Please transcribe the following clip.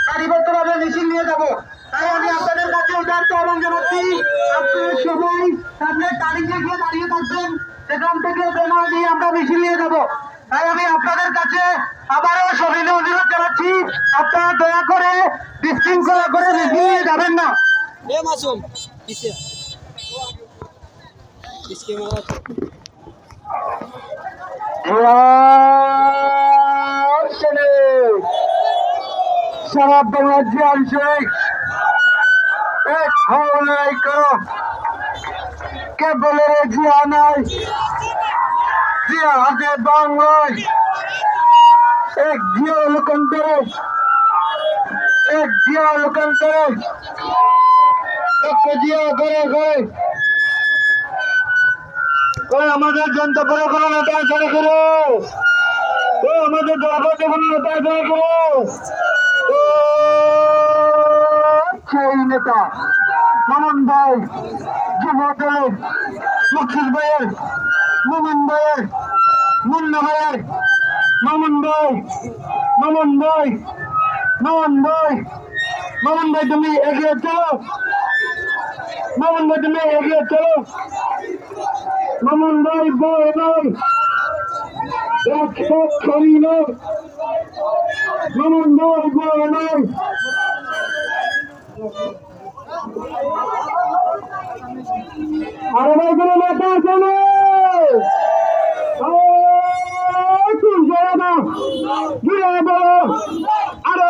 সারিবদ্ধভাবে মিছিল নিয়ে যাব। তাই আমি আপনাদের কাছে উদারত আহ্বান জানাচ্ছি, আপনারা সবাই সামনে তারিখে গিয়ে দাঁড়িয়ে থাকবেন, সেখান থেকে ব্যানার দিয়ে আমরা মিছিল নিয়ে যাব। তাই আমি আপনাদের কাছে আবারও সবিনয় অনুরোধ জানাচ্ছি, আপনারা দয়া করে বিশৃঙ্খলা করে মিছিল নিয়ে যাবেন না। সারা বাংলার শেখ এক হাওয়াই করো, কে বলে রে জিয়া নাই, জিয়া আছে বাংলায়, এক জিয়া লোকান্তরে, এক জিয়া লোকান্তরে, একটা জিয়া ঘরে ঘরে আমাদের জনতাপুরে কোনো নেতা ছেড়ে করো, আমাদের দরবারে কোনো নেতা ছেড়ে করো। সেই নেতা মামুন ভাই, যুব দলের মকসুদ ভাইয়ের, মোমিন ভাইয়ের, মুন্না ভাইয়ের, মামুন ভাই, মামুন ভাই, মামুন ভাই, মামুন ভাই তুমি এগিয়ে চলো, মামুন ভাই তুমি এগিয়ে চলো, মামুন ভাই বই নয়, রাজপথ ছড়ি নয়, মামুন ভাই বই নয়। আরে ভাই কোনো নেতা আছে না, ঘুরে বলো, আরো